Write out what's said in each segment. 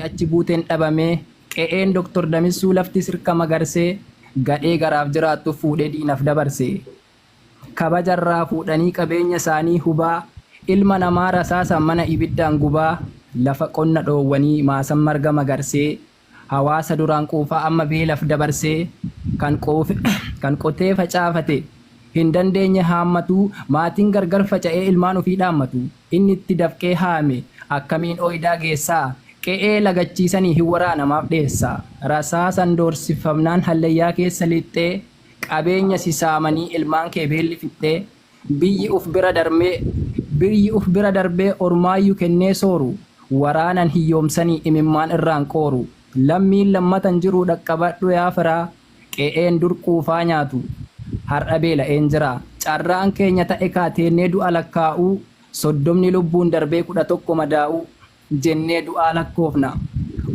achi buuteen dhabamee qe'een Doktor Damissuu lafti sirka magarsee gadhee garaaf jiraattu fuudhee diinaaf dabarse. Kabajarraa fuudhanii qabeenya isaanii hubaa ilma namaa rasaasan mana ibiddaan gubaa lafa qonna dhoowwanii maasan marga magarsee hawaasa duraan quufaa amma beelaaf dabarsee kan qotee facaafate hin dandeenye haammatu maatiin gargar faca'ee ilmaan ofii dhaammatu inni itti dafqee haame akkamiin ooyidaa geessaa qe'ee lagachiisanii hin waraanamaaf dheessa rasaasan doorsifamnaan hallayyaa keessa lixxee qabeenya sisaamanii ilmaan kee beelli fixxee biyyi uf bira darbee ormaayyuu kennee sooru waraanan hiyyoomsanii imimmaan irraan qooru lammiin lammatan jiruu dhaqqabadhu yaa firaa qe'een dur quufaa nyaatu har'a beela'een jira carraan keenya ta'e kaateennee du'a lakkaa'uu soddomni lubbuun darbee 11 madaa'uu jennee du'aa lakkoofna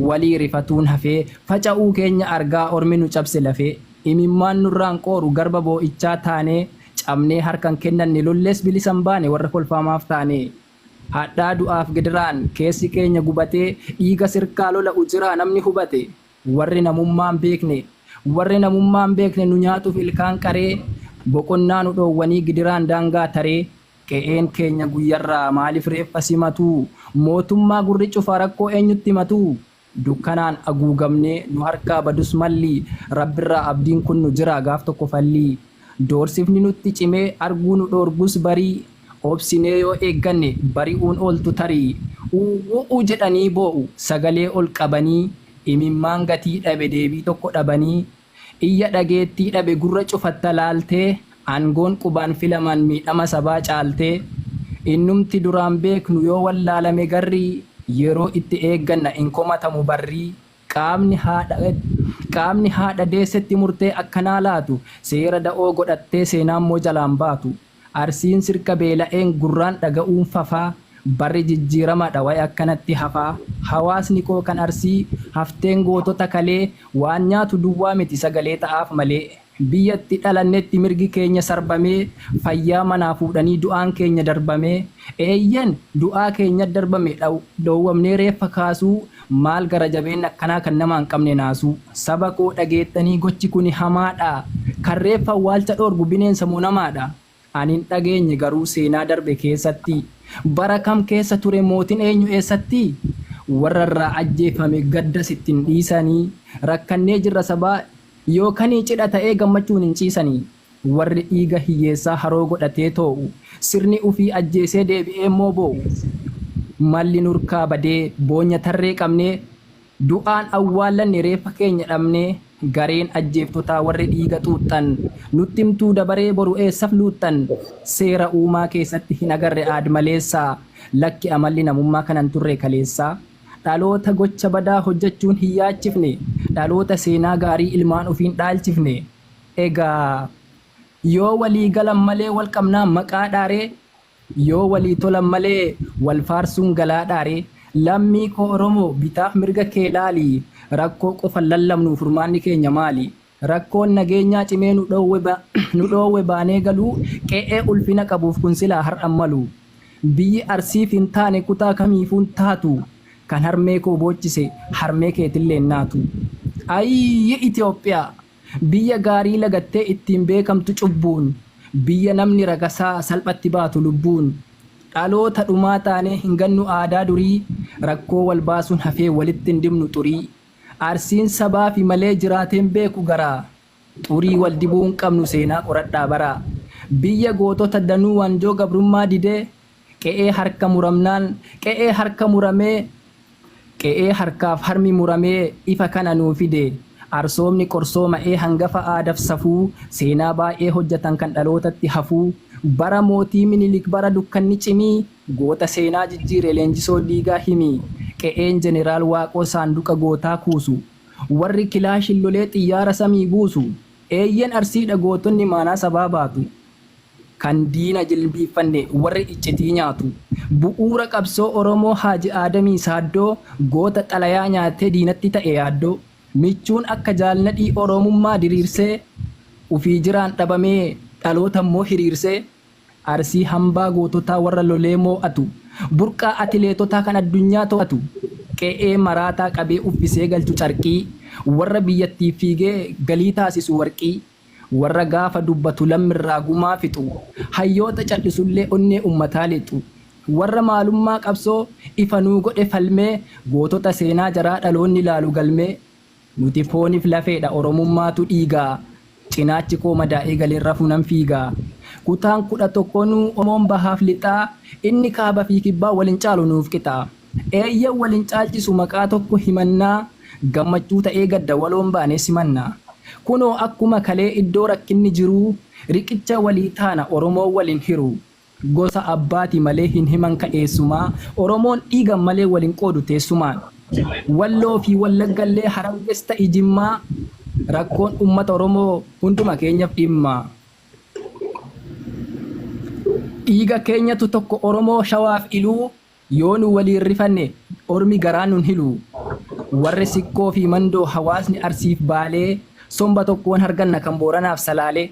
walii rifatuun hafee faca'uu keenya argaa ormi nu cabse lafee imimmaan nurraan qooru garba boo'ichaa taanee cabnee harkan kennanne lollees bilisan baane warra kolfaamaaf taane hadhaa du'aaf gidiraan keessi keenya gubatee dhiiga sirkaa lola'u jira namni hubate warri namummaan beekne nu nyaatuuf ilkaan qaree boqonnaa nu dhoowwanii gidiraan daangaa taree qe'een keenya guyyarraa maaliif reeffa simatu mootummaa gurri cufa rakkoo eenyutti himatu dukkanaan haguugamnee nu harkaa badus malli rabbirraa abdiin kun nu jira gaaf tokko falli doorsifni nutti cimee arguu nu dhoorgus barii obsinee yoo eegganne bari'uun ooltu tarii u'uu jedhanii boo'u sagalee ol qabanii imimmaan gatii dhabe deebii tokko dhabanii iyya dhageettii dhabe gurra cufatta laaltee aangoon qubaan filaman miidhama sabaa caaltee innumti duraan beeknu yoo wallaalame garrii yeroo itti eegganna in komatamu barrii qaamni haadha deessetti murtee akkanaa laatu seera da'oo godhattee seenaammoo jalaan baatu arsiin sirka beela'een gurraan dhaga'uun fafaa barri jijjiiramadha way akkanatti hafaa hawaasni koo kan arsii hafteen gootota kalee waan nyaatu duwwaa miti sagalee ta'aaf malee biyyatti dhalannetti mirgi keenya sarbamee fayyaa manaa fuudhanii du'aan keenya darbamee eeyyan du'aa keenya darbame dhoowwamnee reeffa kaasuu maal gara jabeen akkanaa kan namaan qabne naasuu saba koo dhageettanii gochi kuni hamaadha kan reeffa awwaalcha dhoorgu bineensa moo namaadha anin dhageenye garuu seenaa darbe keessatti bara kam keessa ture mootiin eenyu eessatti warra irraa ajjeefame gadda sittin dhiisanii rakkannee jirra sabaa yookanii cidha ta'ee gammachuun hin ciisanii warri dhiiga hiyyeessaa haroo godhatee too'u sirni ufii ajjeesee deebi'ee immoo boo'u malli nurkaa badee boonya tarree qabnee du'aan awwaallanne reeffa keenya dhabnee gareen ajjeeftotaa warri dhiiga xuuxxan nutti himtuu dabaree boru eessaf luuxxan seera uumaa keessatti hin agarre aadmaleessaa lakki amalli namummaa kanan turre kaleessaa dhaloota gocha badaa hojjechuun hin yaachifne dhaloota seenaa gaarii ilmaan ofiin dhaalchifne egaa yoo walii galan malee wal qabnaan maqaa dhaaree yoo walii tolan malee wal faarsuun galaa dhaaree lammii koo oromoo bitaaf mirga kee laali rakkoo qofa lallabnu furmaanni keenya maali rakkoon nageenyaa cimee nu dhoowwe baanee galuu qe'ee ulfina qabuuf kun silaa har'an malu biyyi arsiif hin taane kutaa kamiifuun taatu kan harmee koo boochise harmee keetillee naatu ayyi Itoophiyaa biyya gaarii lagattee ittiin beekamtu cubbuun biyya namni ragasaa salphatti baatu lubbuun dhaloota dhumaa taanee hin gannu aadaa durii rakkoo wal baasuun hafee walitti hin dibnu xurii arsiin sabaa fi malee jiraateen beeku garaa xurii wal dibuu hin qabnu seenaa qoradhaa baraa biyya gootota danuu wanjoo gabrummaa didee qe'ee harkaaf harmi muramee ifa kana nuu fide arsoomni qorsooma'ee hangafa aadaaf safuu seenaa baay'ee hojjetan kan dhalootatti hafuu bara mootii minilik bara dukkanni cimii goota seenaa jijjiire leenjisoo dhiigaa himii qe'een jeneraal waaqoo saanduqa gootaa kuusu warri kilaashin lolee xiyyaara samii buusu eeyyen arsiidha gootonni maanaa sabaa baatu kan diina jilbiiffanne warri iccitii nyaatu bu'uura qabsoo oromoo haaji aadamii saaddoo goota xalayaa nyaatee diinatti ta'e yaaddoo michuun akka jaalnadhii oromummaa diriirsee ufii jiraan dhabamee dhaloota immoo hiriirsee arsii hambaa goototaa warra lolee moo'atu burqaa atileetotaa kan addunyaa to'atu qe'ee maraataa qabee uffisee galchu carqii, warra biyyattii fiigee galii taasisu warqii, warra gaafa dubbatu lammirraa gumaa fixu, hayyoota cal'isullee onnee ummataa lixu, warra maalummaa qabsoo ifanuu godhe falmee, gootota seenaa jaraa dhaloonni laalu galmee. Nuti fooniif lafeedha oromummaatu dhiigaa, cinaachi koo madaa'ee galeerra funan fiigaa. Kutaan 11 Oromoon bahaaf lixaa, inni kaaba fi kibbaa waliin caalu nuuf qixaa. Eeyyan waliin caalchisu maqaa tokko himannaa, gammachuu ta'ee gadda waloon baanee simannaa. Kunoo akkuma kalee iddoo rakkinni jiru, riqicha walii taana Oromoo waliin hiru. Gosa abbaati malee hin himan ka'eessumaa, Oromoon dhiigan malee waliin qoodu teessumaan. Walloo fi Wallaggallee Harangees ta'e Jimmaa, rakkoon uummata Oromoo hunduma keenyaaf dhimma. Dhiiga keenyatu tokko Oromoo Shawaaf Iluu, yoo nu waliin rifanne ormi garaa nun hilu. Warri Sikkoo fi Mandoo hawaasni Arsiif Baalee, somba tokkoon harganna kan Booranaaf Salaalee.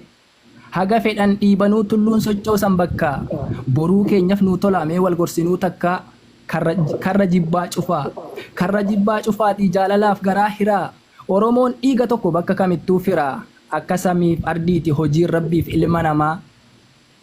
Haga fedhan dhiibanuu tulluun sochoosan bakka, boruu keenyaaf nu tolamee wal gorsinuu takka. Karra jibbaa cufaatii jaalalaaf garaa hiraa, Oromoon dhiiga tokko bakka kamittuu firaa. Akka samiif ardiiti hojiin rabbiif ilma namaa,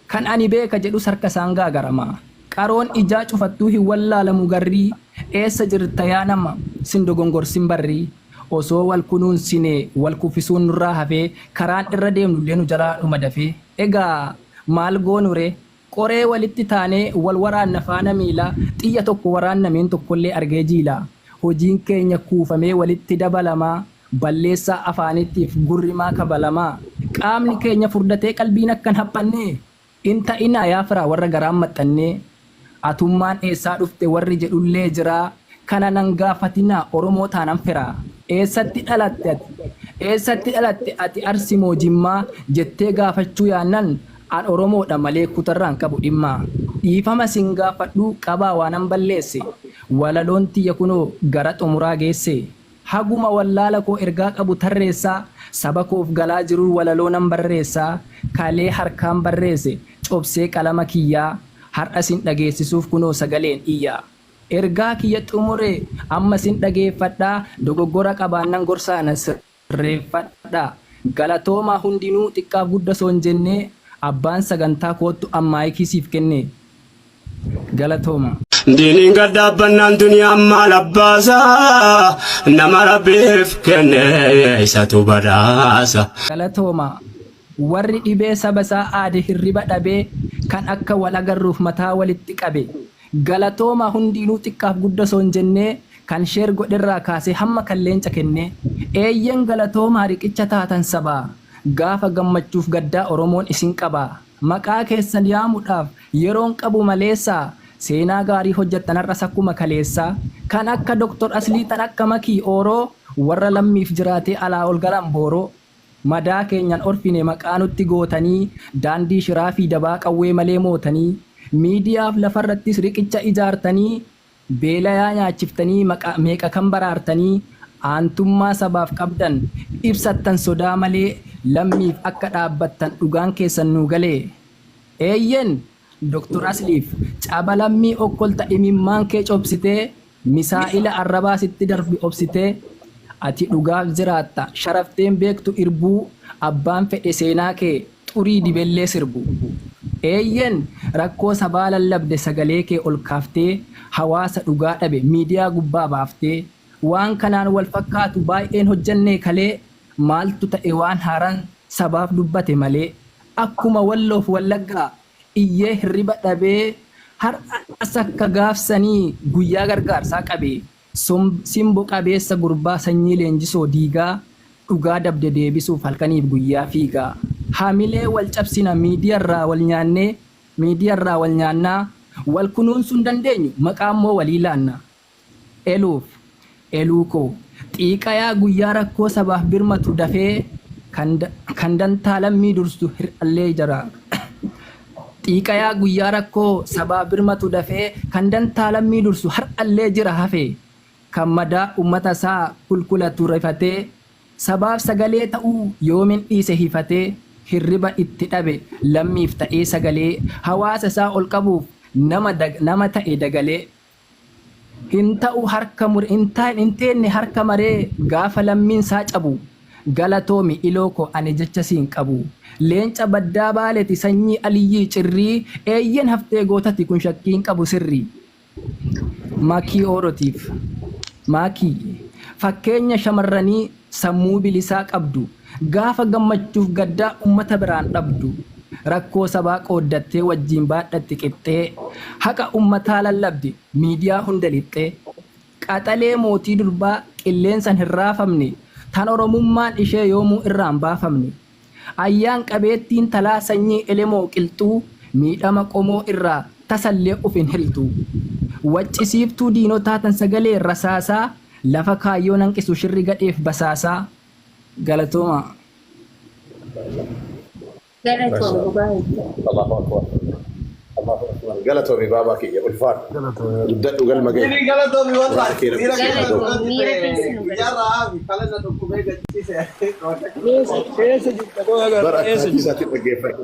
kan ani beeka jedhu harka isaan gaagaramaa. Qaroon ijaa cufattuu hin wallaalamu garrii, eessa jirta yaa nama sin dogongorsin barrii. Osoo wal kunuunsine wal kuffisuun nurraa hafee, karaan irra deemnullee nu jalaa dhuma dafee. Egaa maal goonure? Qoree walitti taanee wal waraanna faana miila, xiyya tokko waraannameen tokkollee argee jiila. Hojiin keenya kuufamee walitti dabalamaa, balleessaa afaanittiif gurrimaa kabalamaa. Qaamni keenya furdatee qalbiin akkan haphanne, in ta'inaa yaa firaa warra garaan maxxannee. Atummaan eessaa dhufte warri jedhullee jiraa, kana nan gaafatinaa Oromoo taanan firaa. Eessatti dhalatte ati Arsimoo Jimmaa jettee gaafachuu yaannan, an Oromoodha malee kutarraan qabu dhimma. Dhiifama sin gaafadhu qabaa waanan balleesse, walaloon tiyya kunoo gara xumuraa geesse. Haguma wallaala koo ergaa qabu tarreessaa, saba koof galaa jiru walaloo nan barreessaa. Kalee harkaan barreesse cobsee qalama kiyyaa, har'a sin dhageessisuuf kunoo sagaleen iyyaa. Ergaa kiyya xumure amma sin dhageeffadhaa, dogoggora qabaannan gorsaana sirreeffadhaa. Galatoomaa hundinuu xiqqaaf guddasoon jennee, abbaan sagantaa koottu ammaayikii siif kenne. Galatooma. Diiniin gaddaabannaan duniyaa maal abbaasaa, nama rabbiif kenne isatu badhaasa. Galatooma. Warri dhibee saba isaa aade hirriba dhabee, kan akka wal agarruuf mataa walitti qabe. Galatooma hundinuu xiqqaaf guddasoon jennee, kan sheer godherraa kaasee hamma kalleenca kenne. Eeyyen galatoomaa riqicha taatan sabaa, gaafa gammachuuf gaddaa Oromoon isin qaba. Maqaa keessan yaamuudhaaf yeroon qabu maleessaa, seenaa gaarii hojjettan har'as akkuma kaleessaa. Kan akka Dr. Aslii tan akka Makii Ooroo, warra lammiif jiraatee alaa ol galan booroo. Madaa keenyan orfine maqaa nutti gootanii, daandii shiraa fi dabaa qawwee malee mootanii. Miidiyaaf lafarrattis riqicha ijaartanii, beelayaa nyaachiftanii meeqa kan baraartanii. Aantummaa sabaaf qabdan ibsattan sodaa malee, lammiif akka dhaabbattan dhugaan keessan nu galee. Eeyyen Dr. Asliif caba lammii okkolta imimmaan kee cobsitee, misaa'ila arrabaa sitti darbi obsitee. Ati dhugaaf jiraatta sharafteen beektu irbuu, abbaan fedhe seenaa kee xurii dibellee sirbu. Eeyyen rakkoo sabaa lallabde sagalee kee ol kaaftee, hawaasa dhugaa dhabe miidiyaa gubbaa baaftee. Waan kanaan wal fakkaatu baay'een hojjannee kalee, maaltu ta'e waan haaraan sabaaf dubbate malee. Akkuma Walloof Wallaggaa iyyee hirriba dhabee, har'as akka gaafsanii guyyaa gargaarsaa qabee. Simbo qabeessa gurbaa sanyii leenjisoo diigaa, dhugaa dabde deebisuuf halkaniif guyyaa fiigaa. Haamilee wal cabsina miidiyaarraa wal nyaannaa, wal kunuunsuu hin dandeenyu maqaa immoo walii laanna. Eluu koo xiiqayaa guyyaa rakkoo sabaaf birmatu dafee, kan dantaa lammii dursu hir'allee jira. Xiiqayaa guyyaa rakkoo sabaaf birmatu dafee, kan dantaa lammii dursu har'allee jira hafee. Kan madaa ummata isaa kulkulatu rifatee, sabaaf sagalee ta'uu yoomin dhiise hifatee. Hirriba itti dhabe lammiif ta'ee sagalee, hawaasa isaa ol qabuuf nama ta'e dagalee. Hin ta'u harka mur hin teenne harka maree gaafa lammiin saa cabu. Galatoomi iloo koo ani jecha siin qabu. Leenca baddaa baaleeti sanyii aliyyii cirrii eeyyen haftee gootati kun shakkiin qabu sirrii. Maakii oodhotiif. Maakii fakkeenya shamarranii sammuu bilisaa qabdu. Gaafa gammachuuf gaddaa ummata biraan dhabdu. Rakkoo sabaa qooddattee wajjin baadhatti qixxee. Haqa ummataa lallabdi miidiyaa hunda lixxee. Qaxalee mootii durbaa qilleensan hin raafamne. Tan oromummaan ishee yoomuu irraan baafamne. Ayyaan qabeettiin talaa sanyii elemoo qilxuu miidhama qomoo irraa tasallee uf hin hiltu. Waccisiiftuu diinotaa tan sagalee rasaasaa lafa kaayyoo nanqisu shirri gadheef basaasaa. Galatooma. Galatooma baay'ee. Allahu akbar. Allahu akbar. Galatoomii baabaa kiyya ulfaadha. Guddadhu galma ga'e. Galatooma miira keessa nu Bara akkaataa isaatti dhaggeeffatu.